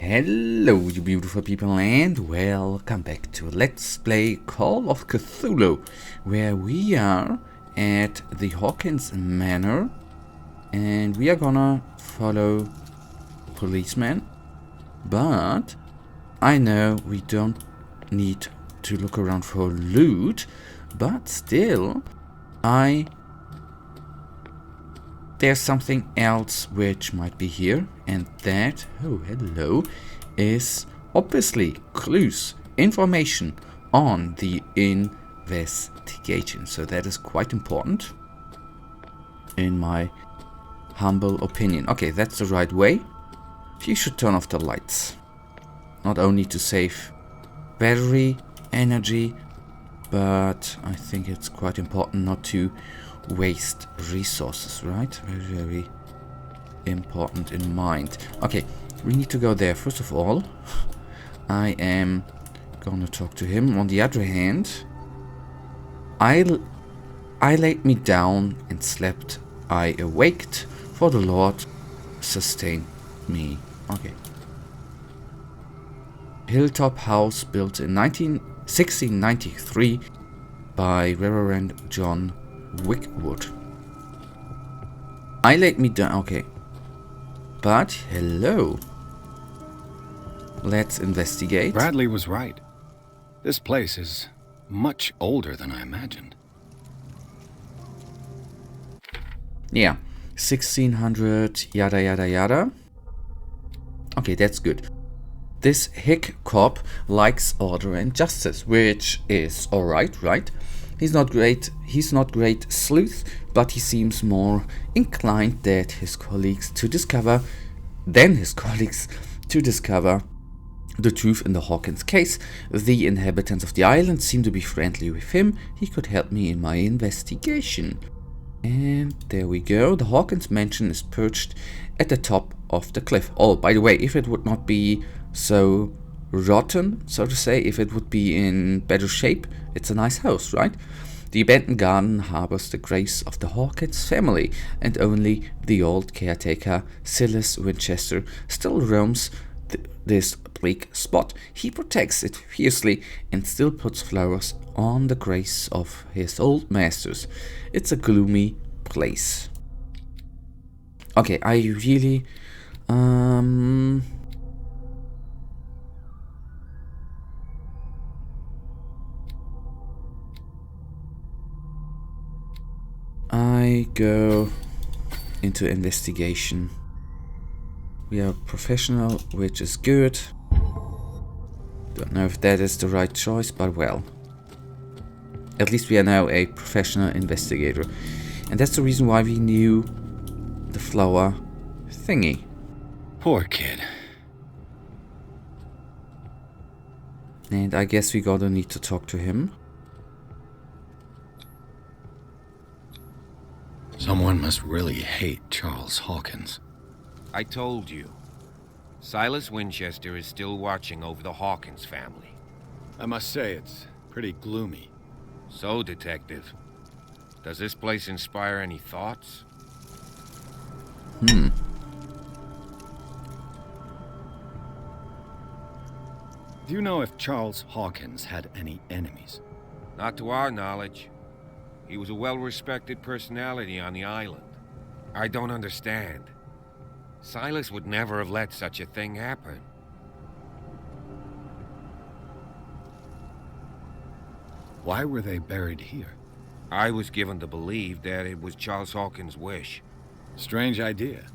Hello you beautiful people and welcome back to Let's Play Call of Cthulhu, where we are at the Hawkins Manor and we are gonna follow policeman, but I know we don't need to look around for loot, but still there's something else which might be here, and that, oh hello, is obviously clues, information on the investigation. So that is quite important, in my humble opinion. Okay, that's the right way. You should turn off the lights. Not only to save battery, energy, but I think it's quite important not to waste resources, right? Very, very important in mind. Okay, we need to go there. First of all, I am gonna talk to him. On the other hand, I laid me down and slept. I awaked, for the Lord sustained me. Okay. Hilltop House, built in 1693 by Reverend John Wickwood. I laid me down. Okay. But hello. Let's investigate. Bradley was right. This place is much older than I imagined. Yeah. 1600 yada yada yada. Okay, that's good. This hick cop likes order and justice, which is alright, right? He's not great sleuth, but he seems more inclined than his colleagues to discover the truth in the Hawkins case. The inhabitants of the island seem to be friendly with him. He could help me in my investigation. And there we go. The Hawkins Mansion is perched at the top of the cliff. Oh, by the way, if it would not be so rotten, so to say, if it would be in better shape, it's a nice house, right? The abandoned garden harbors the graves of the Hawkins family, and only the old caretaker, Silas Winchester, still roams this bleak spot. He protects it fiercely and still puts flowers on the graves of his old masters. It's a gloomy place. Okay, I really I go into investigation. We are professional, which is good. Don't know if that is the right choice, but well. At least we are now a professional investigator. And that's the reason why we knew the flower thingy. Poor kid. And I guess we gotta need to talk to him. Someone must really hate Charles Hawkins. I told you. Silas Winchester is still watching over the Hawkins family. I must say, it's pretty gloomy. So, Detective, does this place inspire any thoughts? Do you know if Charles Hawkins had any enemies? Not to our knowledge. He was a well-respected personality on the island. I don't understand. Silas would never have let such a thing happen. Why were they buried here? I was given to believe that it was Charles Hawkins' wish. Strange idea.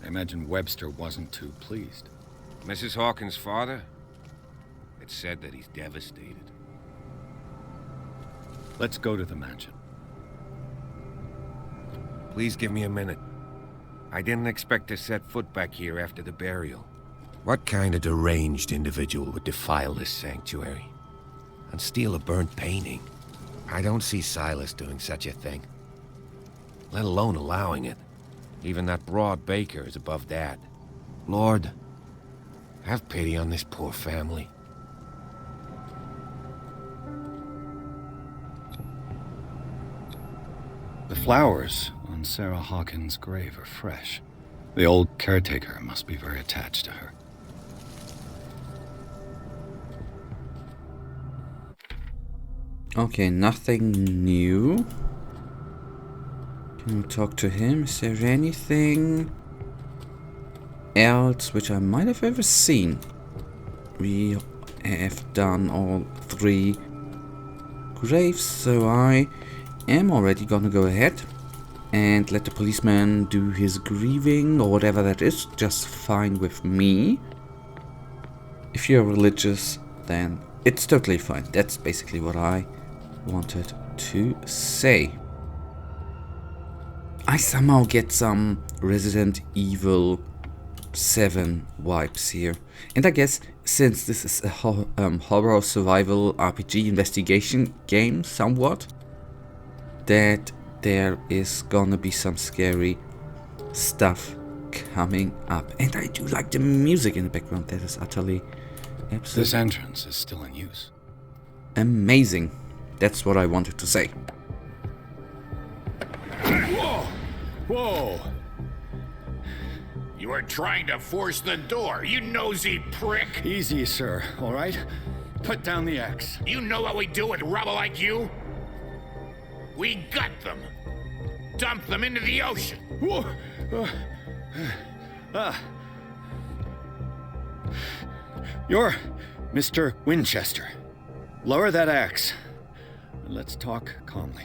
I imagine Webster wasn't too pleased. Mrs. Hawkins' father? It's said that he's devastated. Let's go to the mansion. Please give me a minute. I didn't expect to set foot back here after the burial. What kind of deranged individual would defile this sanctuary and steal a burnt painting? I don't see Silas doing such a thing, let alone allowing it. Even that broad baker is above that. Lord, have pity on this poor family. The flowers on Sarah Hawkins' grave are fresh. The old caretaker must be very attached to her. Okay, nothing new. Can we talk to him? Is there anything else which I might have ever seen? We have done all 3 graves, so I am already gonna go ahead and let the policeman do his grieving or whatever that is. Just fine with me. If you're religious, then it's totally fine. That's basically what I wanted to say. I somehow get some Resident Evil 7 vibes here. And I guess since this is a horror survival RPG investigation game somewhat, that there is gonna be some scary stuff coming up. And I do like the music in the background. That is utterly absolutely This entrance is still in use. amazing. That's what I wanted to say. Whoa! Whoa! You are trying to force the door, you nosy prick! Easy, sir, all right? Put down the axe. You know what we do with rubble like you? We gut them. Dump them into the ocean. Whoa! You're Mr. Winchester. Lower that axe. Let's talk calmly.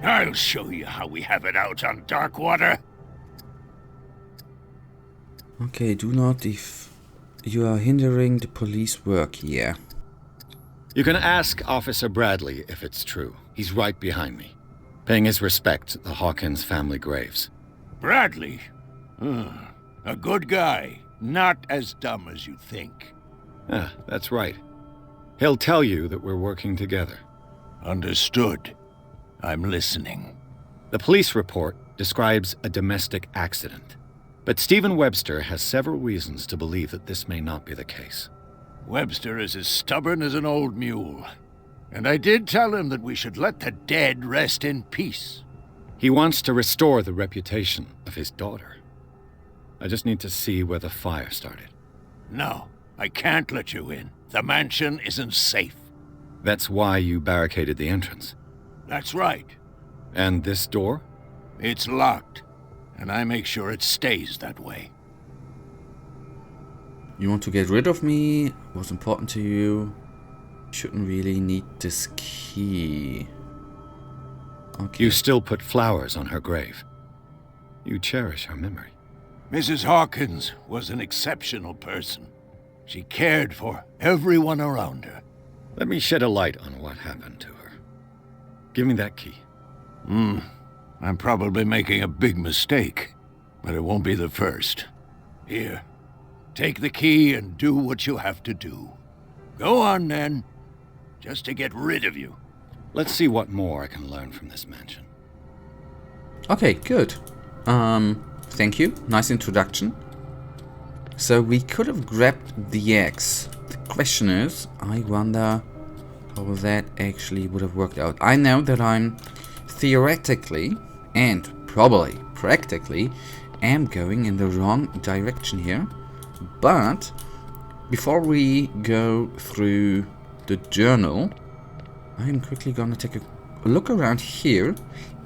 I'll show you how we have it out on Darkwater. Okay, do not if you are hindering the police work here. You can ask Officer Bradley if it's true. He's right behind me, paying his respect at the Hawkins family graves. Bradley? A good guy. Not as dumb as you think. Ah, that's right. He'll tell you that we're working together. Understood. I'm listening. The police report describes a domestic accident, but Stephen Webster has several reasons to believe that this may not be the case. Webster is as stubborn as an old mule. And I did tell him that we should let the dead rest in peace. He wants to restore the reputation of his daughter. I just need to see where the fire started. No, I can't let you in. The mansion isn't safe. That's why you barricaded the entrance. That's right. And this door? It's locked, and I make sure it stays that way. You want to get rid of me? What's important to you? Shouldn't really need this key. Okay. You still put flowers on her grave. You cherish her memory. Mrs. Hawkins was an exceptional person. She cared for everyone around her. Let me shed a light on what happened to her. Give me that key. I'm probably making a big mistake, but it won't be the first. Here, take the key and do what you have to do. Go on, then. Just to get rid of you. Let's see what more I can learn from this mansion. Okay, good. Thank you. Nice introduction. So we could have grabbed the axe. The question is, I wonder how that actually would have worked out. I know that I'm theoretically and probably practically am going in the wrong direction here. But before we go through the journal, I'm quickly gonna take a look around here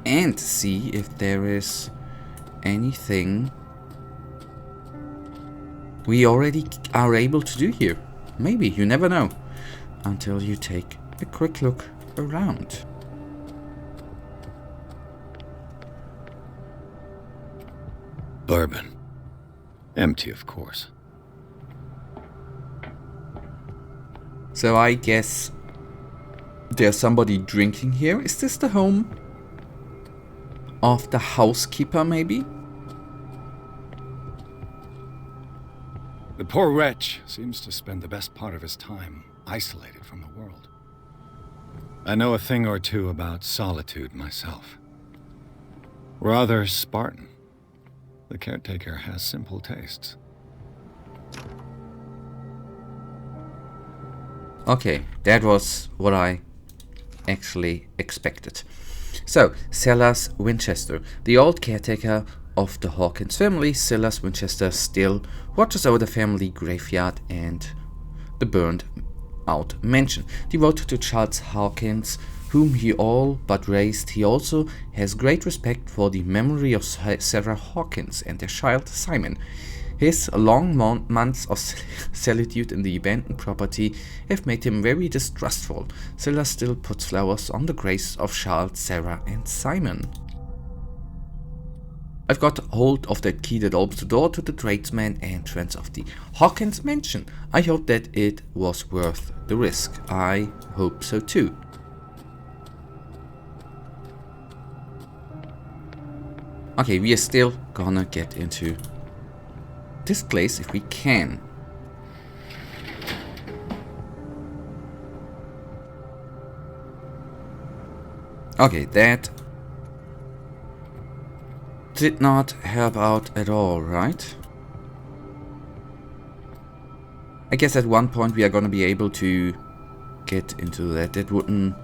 and see if there is anything we already are able to do here. Maybe, you never know, until you take a quick look around. Bourbon. Empty, of course. So I guess there's somebody drinking here. Is this the home of the housekeeper, maybe? The poor wretch seems to spend the best part of his time isolated from the world. I know a thing or two about solitude myself. Rather Spartan. The caretaker has simple tastes. Okay, that was what I actually expected. So, Silas Winchester, the old caretaker of the Hawkins family. Silas Winchester still watches over the family graveyard and the burned out mansion, devoted to Charles Hawkins, whom he all but raised. He also has great respect for the memory of Sarah Hawkins and their child Simon. His long months of solitude in the abandoned property have made him very distrustful. Scylla still puts flowers on the graves of Charles, Sarah, and Simon. I've got hold of that key that opens the door to the tradesman entrance of the Hawkins Mansion. I hope that it was worth the risk. I hope so too. Okay, we are still gonna get into this place if we can. Okay, that did not help out at all, right? I guess at one point we are gonna be able to get into that. It wouldn't...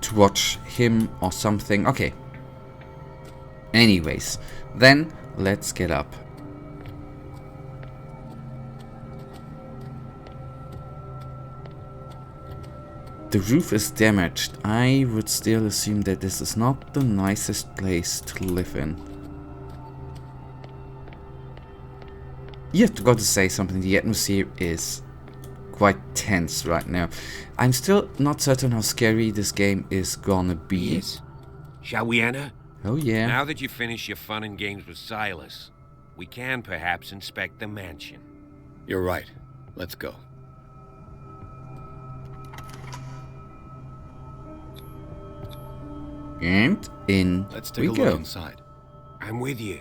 to watch him or something. Okay. Anyways, then let's get up. The roof is damaged. I would still assume that this is not the nicest place to live in. You have got to say something. The atmosphere is quite tense right now. I'm still not certain how scary this game is gonna be. Yes. Shall we enter? Oh yeah. Now that you've finished your fun and games with Silas, we can perhaps inspect the mansion. You're right. Let's go. And in Let's take we a go. look inside. I'm with you.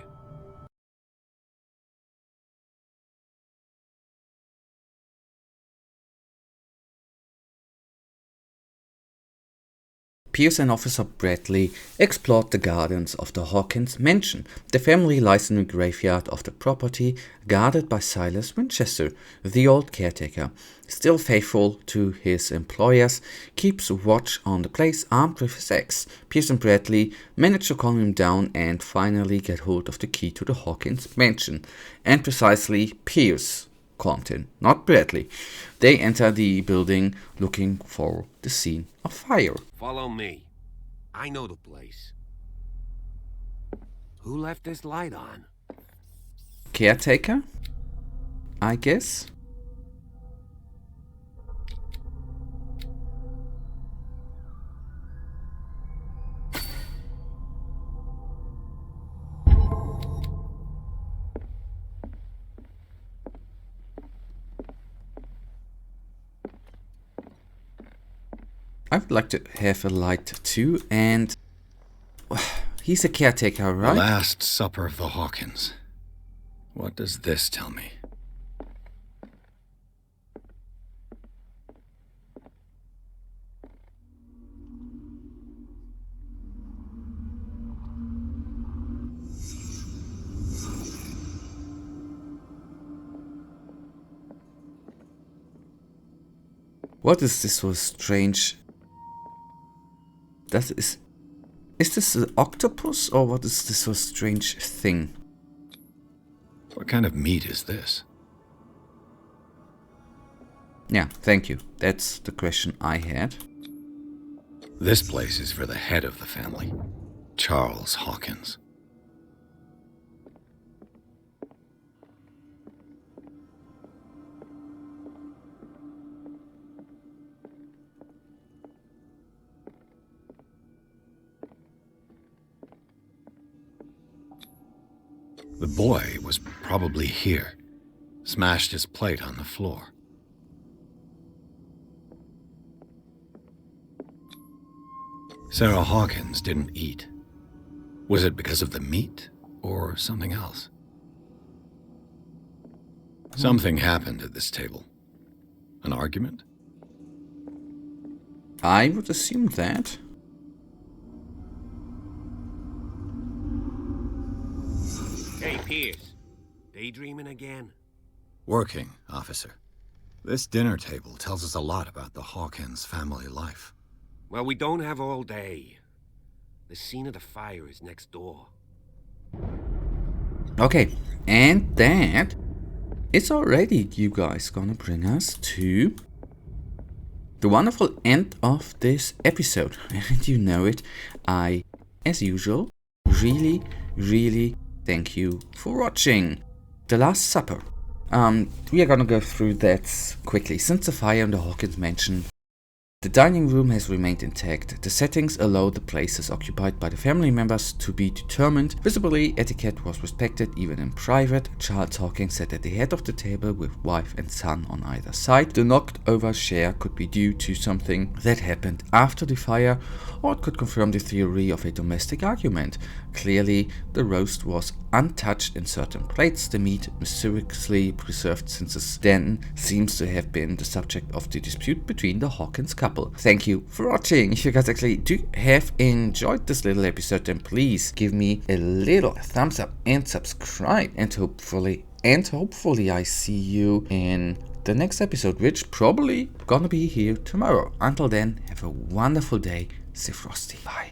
Pierce and Officer Bradley explored the gardens of the Hawkins Mansion. The family lies in the graveyard of the property, guarded by Silas Winchester, the old caretaker. Still faithful to his employers, keeps watch on the place armed with his axe. Pierce and Bradley manage to calm him down and finally get hold of the key to the Hawkins Mansion. And precisely, Pierce calmed him, not Bradley. They enter the building looking for the scene of fire. Follow me. I know the place. Who left this light on? Caretaker, I guess. I would like to have a light too, and he's a caretaker, right? The Last Supper of the Hawkins. What does this tell me? What is this so strange? Is this an octopus, or what is this so strange thing? What kind of meat is this? Yeah, thank you. That's the question I had. This place is for the head of the family, Charles Hawkins. The boy was probably here, smashed his plate on the floor. Sarah Hawkins didn't eat. Was it because of the meat or something else? Something happened at this table. An argument? I would assume that. Hey, Pierce. Daydreaming again? Working, officer. This dinner table tells us a lot about the Hawkins family life. Well, we don't have all day. The scene of the fire is next door. Okay, and that it's already, you guys, gonna bring us to the wonderful end of this episode. And you know it, I, as usual, really thank you for watching The Last Supper. We are gonna go through that quickly. Since the fire in the Hawkins Mansion, the dining room has remained intact. The settings allow the places occupied by the family members to be determined. Visibly, etiquette was respected even in private. Charles Hawkins sat at the head of the table with wife and son on either side. The knocked over chair could be due to something that happened after the fire, or it could confirm the theory of a domestic argument. Clearly, the roast was untouched in certain plates. The meat, mysteriously preserved since then, seems to have been the subject of the dispute between the Hawkins couple. Thank you for watching. If you guys actually do have enjoyed this little episode, then please give me a little thumbs up and subscribe. And hopefully I see you in the next episode, which probably gonna be here tomorrow. Until then, have a wonderful day. Stay frosty. Bye.